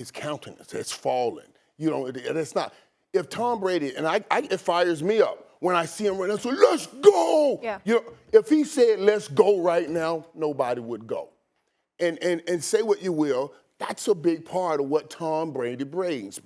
his countenance has fallen. You know, it's not. If Tom Brady, and it fires me up when I see him right now, so let's go. Yeah. You know, if he said let's go right now, nobody would go. And say what you will, that's a big part of what Tom Brady brings.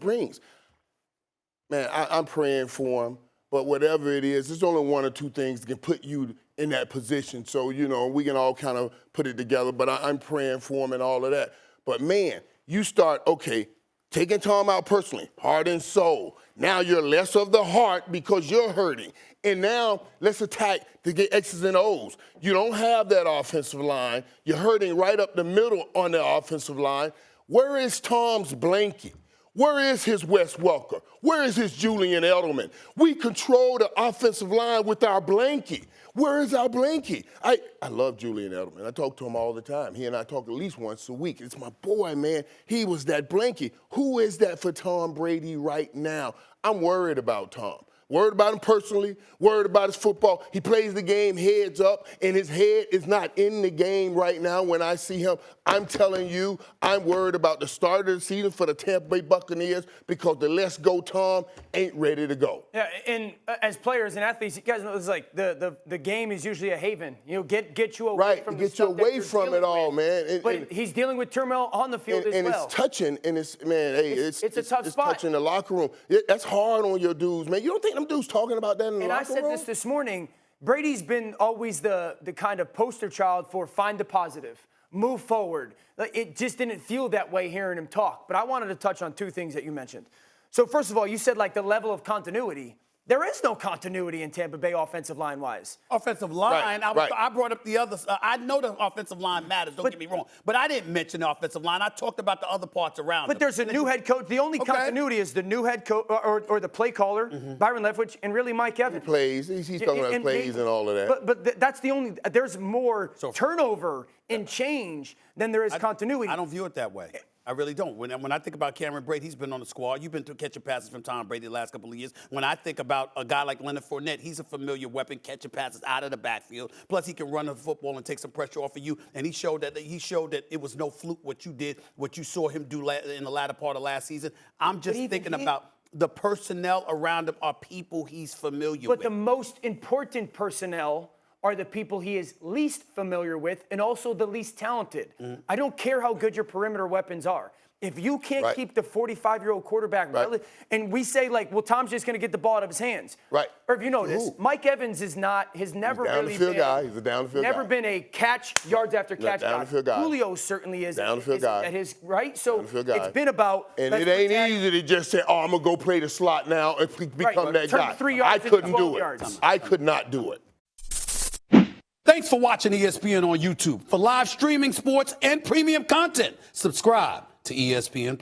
Man, I'm praying for him, but whatever it is, there's only one or two things that can put you in that position. So, you know, we can all kind of put it together, but I'm praying for him and all of that. But, man, you start, okay, taking Tom out personally, heart and soul. Now you're less of the heart because you're hurting. And now let's attack to get X's and O's. You don't have that offensive line. You're hurting right up the middle on the offensive line. Where is Tom's blanket? Where is his Wes Welker? Where is his Julian Edelman? We control the offensive line with our blanket. Where is our blanket? I love Julian Edelman. I talk to him all the time. He and I talk at least once a week. It's my boy, man. He was that blanket. Who is that for Tom Brady right now? I'm worried about Tom. Worried about him personally, worried about his football. He plays the game heads up, and his head is not in the game right now when I see him. I'm telling you, I'm worried about the start of the season for the Tampa Bay Buccaneers because the let's go Tom ain't ready to go. Yeah, and as players and athletes, you guys know it's like the game is usually a haven. You know, get you away from the stuff get you away from it all, man. But he's dealing with turmoil on the field as well. And it's touching, and it's a tough spot. Touching the locker room. That's hard on your dudes, man. You don't think them dudes talking about that in the locker room? And I said this morning. Brady's been always the kind of poster child for find the positive, move forward. It just didn't feel that way hearing him talk. But I wanted to touch on two things that you mentioned. So first of all, you said like the level of continuity. There is no continuity in Tampa Bay offensive line-wise. Offensive line, I brought up the other. I know the offensive line matters, don't get me wrong. But I didn't mention the offensive line. I talked about the other parts around But there's a new head coach. The only continuity is the new head coach or the play caller, Byron Leftwich, and really Mike Evans. He plays. He's talking about plays and all of that. But that's the only – there's more turnover and change than there is continuity. I don't view it that way. I really don't. When I think about Cameron Brate, he's been on the squad. You've been through catching passes from Tom Brady the last couple of years. When I think about a guy like Leonard Fournette, he's a familiar weapon, catching passes out of the backfield. Plus, he can run the football and take some pressure off of you. And he showed that it was no fluke what you did, what you saw him do in the latter part of last season. I'm just thinking about the personnel around him are people he's familiar with. But the most important personnel are the people he is least familiar with and also the least talented. I don't care how good your perimeter weapons are. If you can't keep the 45-year-old quarterback, and we say like, well, Tom's just going to get the ball out of his hands. Right. Or if you notice, Mike Evans has never really been. He's a down-the-field guy. Never been a catch yards after catch guy. Julio certainly is. Down-the-field guy. At his right. So it's been about. And it ain't easy to just say, oh, I'm gonna go play the slot now and become that guy. 3 yards I couldn't do yards. it. I could not do it. Thanks for watching ESPN on YouTube. For live streaming sports and premium content, subscribe to ESPN+.